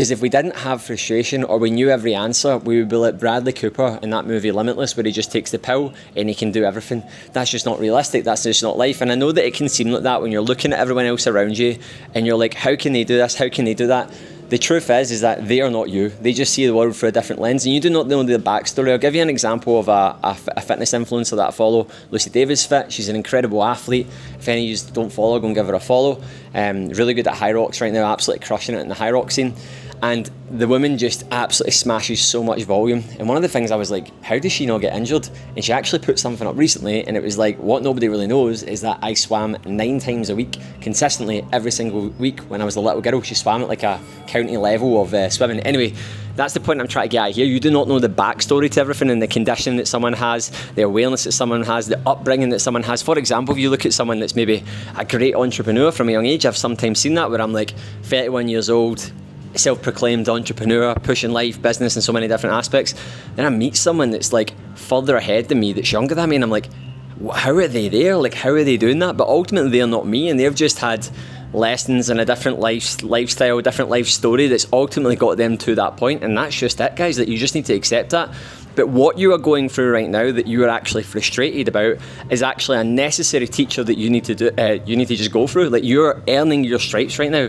is if we didn't have frustration or we knew every answer, we would be like Bradley Cooper in that movie Limitless, where he just takes the pill and he can do everything. That's just not realistic. That's just not life. And I know that it can seem like that when you're looking at everyone else around you and you're like, how can they do this? How can they do that? The truth is that they are not you. They just see the world through a different lens, and you do not know the backstory. I'll give you an example of a fitness influencer that I follow, Lucy Davis Fit. She's an incredible athlete. If any of you don't follow, go and give her a follow. Really good at high rocks right now, absolutely crushing it in the high rock scene. And the woman just absolutely smashes so much volume. And one of the things I was like, how does she not get injured? And she actually put something up recently, and it was like, what nobody really knows is that I swam 9 times a week, consistently every single week. When I was a little girl, she swam at like a county level of swimming. Anyway, that's the point I'm trying to get at here. You do not know the backstory to everything and the condition that someone has, the awareness that someone has, the upbringing that someone has. For example, if you look at someone that's maybe a great entrepreneur from a young age, I've sometimes seen that where I'm like 31 years old, self-proclaimed entrepreneur, pushing life, business in so many different aspects. Then I meet someone that's like further ahead than me, that's younger than me, and I'm like, how are they there? Like, how are they doing that? But ultimately they're not me, and they've just had lessons and a different lifestyle, different life story that's ultimately got them to that point. And that's just it, guys. That you just need to accept that. But what you are going through right now that you are actually frustrated about is actually a necessary teacher that you need to do. You need to just go through. Like, you're earning your stripes right now.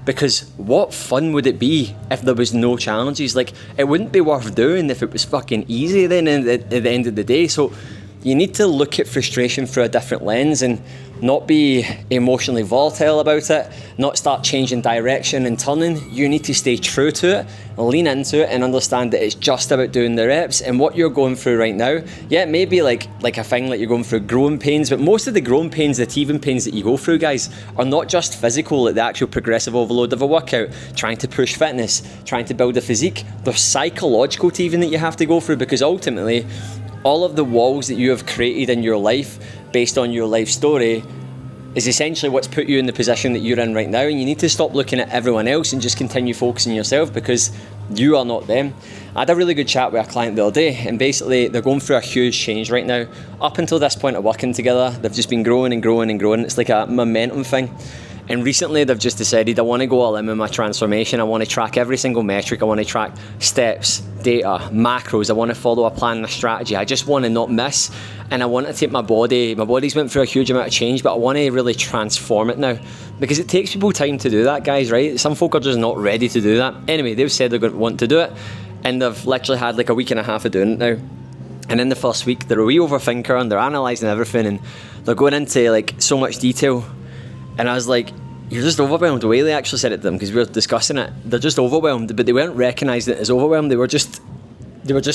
Because what fun would it be if there was no challenges? Like, it wouldn't be worth doing if it was fucking easy then at the end of the day. So you need to look at frustration through a different lens and not be emotionally volatile about it, not start changing direction and turning. You need to stay true to it, lean into it, and understand that it's just about doing the reps. And what you're going through right now, yeah, it may be like a thing like you're going through growing pains, but most of the growing pains, the teething pains that you go through, guys, are not just physical, like the actual progressive overload of a workout, trying to push fitness, trying to build a physique. There's psychological teething that you have to go through, because ultimately all of the walls that you have created in your life based on your life story is essentially what's put you in the position that you're in right now. And you need to stop looking at everyone else and just continue focusing on yourself, because you are not them. I had a really good chat with a client the other day, and basically they're going through a huge change right now. Up until this point of working together, they've just been growing and growing and growing. It's like a momentum thing. And recently they've just decided, I want to go all in with my transformation. I want to track every single metric. I want to track steps, data, macros. I want to follow a plan and a strategy. I just want to not miss. And I want to take my body's went through a huge amount of change, but I want to really transform it now. Because it takes people time to do that, guys, right? Some folk are just not ready to do that. Anyway, they've said they're going to want to do it, and they've literally had like a week and a half of doing it now. And in the first week, they're a wee overthinker, and they're analysing everything, and they're going into like so much detail. And I was like, you're just overwhelmed. The way they actually said it to them, because we were discussing it, they're just overwhelmed, but they weren't recognising it as overwhelmed. They were just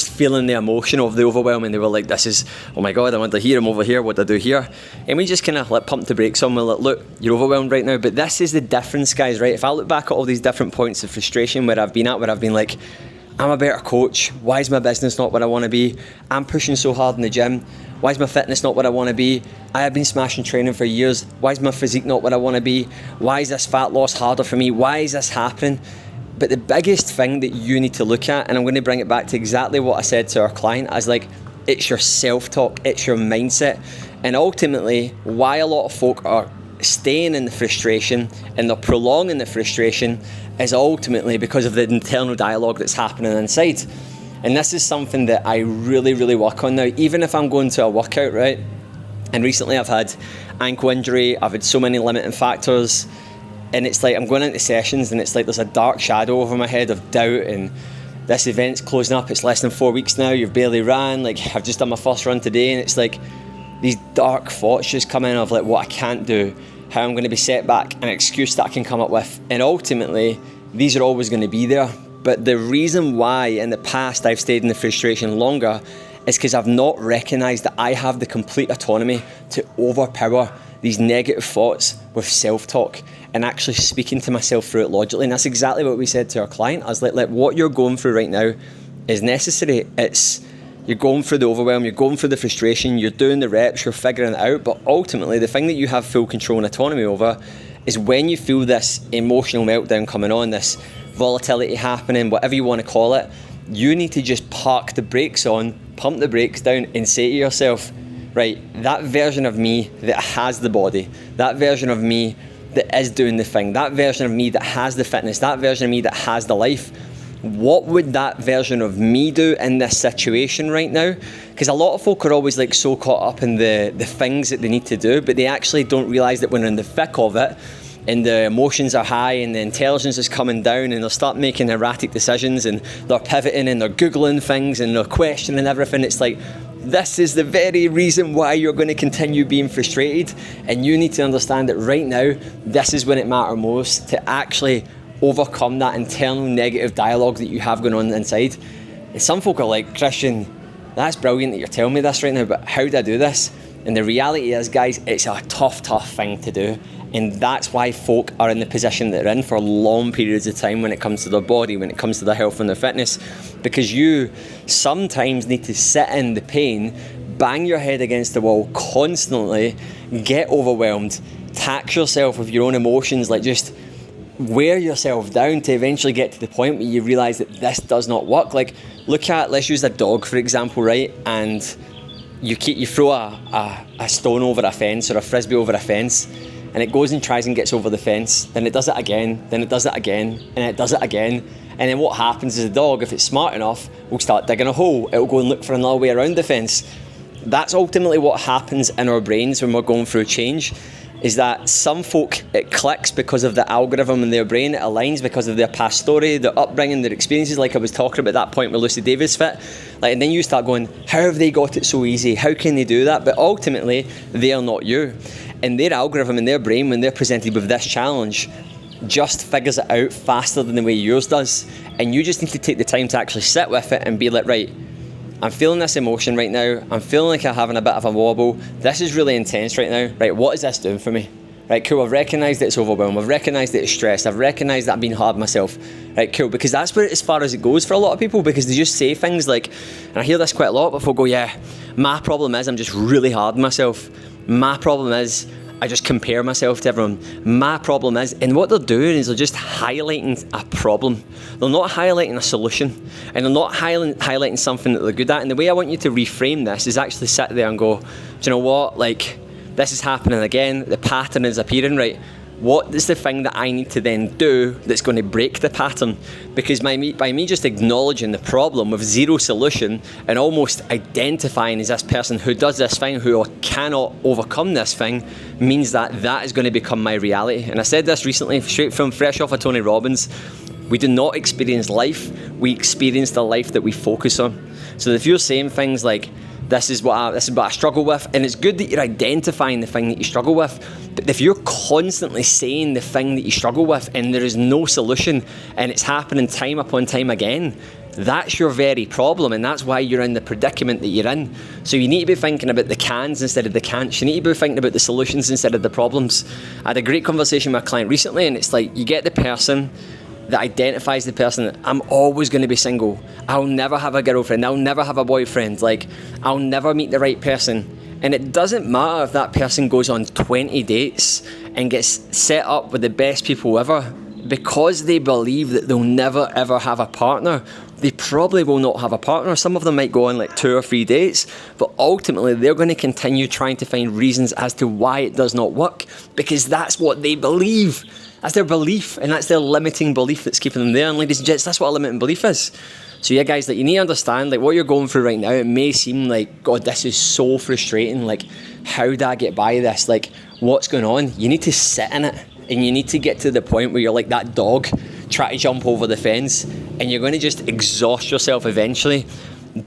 feeling the emotion of the overwhelm, and they were like, this is, oh my God, I went to here, I'm over here, what do I do here? And we just kind of like pumped the brakes on. We're like, look, you're overwhelmed right now, but this is the difference, guys, right? If I look back at all these different points of frustration where I've been at, where I've been like, I'm a better coach, why is my business not what I want to be? I'm pushing so hard in the gym, why is my fitness not what I want to be? I have been smashing training for years, why is my physique not what I want to be? Why is this fat loss harder for me? Why is this happening? But the biggest thing that you need to look at, and I'm going to bring it back to exactly what I said to our client, is like, it's your self-talk, it's your mindset. And ultimately, why a lot of folk are staying in the frustration and they're prolonging the frustration is ultimately because of the internal dialogue that's happening inside. And this is something that I really, really work on now. Even if I'm going to a workout, right? And recently I've had ankle injury, I've had so many limiting factors, and it's like I'm going into sessions and it's like there's a dark shadow over my head of doubt, and this event's closing up, it's less than 4 weeks now, you've barely ran, like I've just done my first run today, and it's like these dark thoughts just come in of like what I can't do, how I'm going to be set back, an excuse that I can come up with. And ultimately these are always going to be there. But the reason why in the past I've stayed in the frustration longer is because I've not recognised that I have the complete autonomy to overpower these negative thoughts with self-talk and actually speaking to myself through it logically. And that's exactly what we said to our client. I was like, what you're going through right now is necessary. You're going through the overwhelm, you're going through the frustration, you're doing the reps, you're figuring it out. But ultimately, the thing that you have full control and autonomy over is when you feel this emotional meltdown coming on, this volatility happening, whatever you want to call it, you need to just park the brakes on, pump the brakes down, and say to yourself, right, that version of me that has the body, that version of me that is doing the thing, that version of me that has the fitness, that version of me that has the life, what would that version of me do in this situation right now? Because a lot of folk are always like so caught up in the things that they need to do, but they actually don't realise that when they're in the thick of it, and the emotions are high and the intelligence is coming down, and they'll start making erratic decisions, and they're pivoting and they're Googling things and they're questioning everything. It's like, this is the very reason why you're going to continue being frustrated, and you need to understand that right now, this is when it matters most to actually overcome that internal negative dialogue that you have going on inside. And some folk are like, Kristian, that's brilliant that you're telling me this right now, but how do I do this? And the reality is, guys, it's a tough thing to do. And that's why folk are in the position that they're in for long periods of time when it comes to their body, when it comes to their health and their fitness. Because you sometimes need to sit in the pain, bang your head against the wall constantly, get overwhelmed, tax yourself with your own emotions, like just wear yourself down to eventually get to the point where you realise that this does not work. Like, look at, let's use a dog for example, right? And you throw a stone over a fence or a frisbee over a fence, and it goes and tries and gets over the fence, then it does it again, then it does it again, and it does it again. And then what happens is the dog, if it's smart enough, will start digging a hole. It'll go and look for another way around the fence. That's ultimately what happens in our brains when we're going through change, is that some folk, it clicks because of the algorithm in their brain, it aligns because of their past story, their upbringing, their experiences, like I was talking about that point with Lucy Davis fit. Like, and then you start going, how have they got it so easy? How can they do that? But ultimately, they are not you. And their algorithm in their brain, when they're presented with this challenge, just figures it out faster than the way yours does. And you just need to take the time to actually sit with it and be like, right, I'm feeling this emotion right now. I'm feeling like I'm having a bit of a wobble. This is really intense right now. Right, what is this doing for me? Right, cool, I've recognised that it's overwhelmed. I've recognised that it's stressed. I've recognised that I'm being hard on myself. Right, cool, because that's where as far as it goes for a lot of people, because they just say things like, and I hear this quite a lot, but people go, yeah, my problem is I'm just really hard on myself. My problem is I just compare myself to everyone. My problem is, and what they're doing is they're just highlighting a problem. They're not highlighting a solution, and they're not highlighting something that they're good at. And the way I want you to reframe this is actually sit there and go, do you know what, like, this is happening again, the pattern is appearing, right? What is the thing that I need to then do that's going to break the pattern? Because by me just acknowledging the problem with zero solution and almost identifying as this person who does this thing, who cannot overcome this thing, means that that is going to become my reality. And I said this recently, straight from fresh off of Tony Robbins, we do not experience life, we experience the life that we focus on. So if you're saying things like, this is what I struggle with, and it's good that you're identifying the thing that you struggle with, but if you're constantly saying the thing that you struggle with and there is no solution and it's happening time upon time again, that's your very problem, and that's why you're in the predicament that you're in. So you need to be thinking about the cans instead of the can'ts. You need to be thinking about the solutions instead of the problems. I had a great conversation with a client recently, and it's like, you get the person that identifies the person that I'm always going to be single, I'll never have a girlfriend, I'll never have a boyfriend, like, I'll never meet the right person. And it doesn't matter if that person goes on 20 dates and gets set up with the best people ever, because they believe that they'll never ever have a partner, they probably will not have a partner. Some of them might go on like 2 or 3 dates, but ultimately they're going to continue trying to find reasons as to why it does not work, because that's what they believe. That's their belief, and that's their limiting belief that's keeping them there. And ladies and gents, that's what a limiting belief is. So yeah, guys, like, you need to understand, like, what you're going through right now, it may seem like, God, this is so frustrating. Like, how do I get by this? Like, what's going on? You need to sit in it, and you need to get to the point where you're like that dog, try to jump over the fence, and you're going to just exhaust yourself eventually.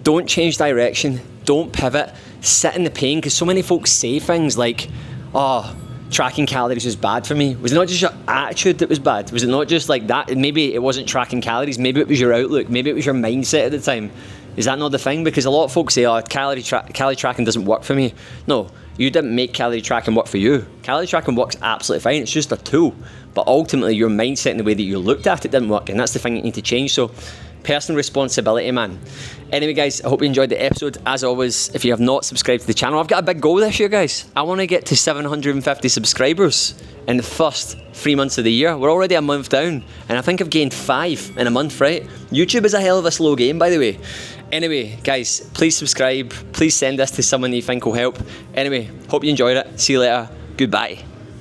Don't change direction. Don't pivot. Sit in the pain, because so many folks say things like, oh, tracking calories was bad for me. Was it not just your attitude that was bad? Was it not just like that? Maybe it wasn't tracking calories. Maybe it was your outlook. Maybe it was your mindset at the time. Is that not the thing? Because a lot of folks say, oh, calorie tracking doesn't work for me. No, you didn't make calorie tracking work for you. Calorie tracking works absolutely fine. It's just a tool. But ultimately, your mindset and the way that you looked at it didn't work. And that's the thing you need to change. So, personal responsibility, man. Anyway, guys, I hope you enjoyed the episode. As always, if you have not subscribed to the channel, I've got a big goal this year, guys. I want to get to 750 subscribers in the first 3 months of the year. We're already a month down, and I think I've gained 5 in a month, right? YouTube is a hell of a slow game, by the way. Anyway, guys, please subscribe. Please send this to someone you think will help. Anyway, hope you enjoyed it. See you later. Goodbye.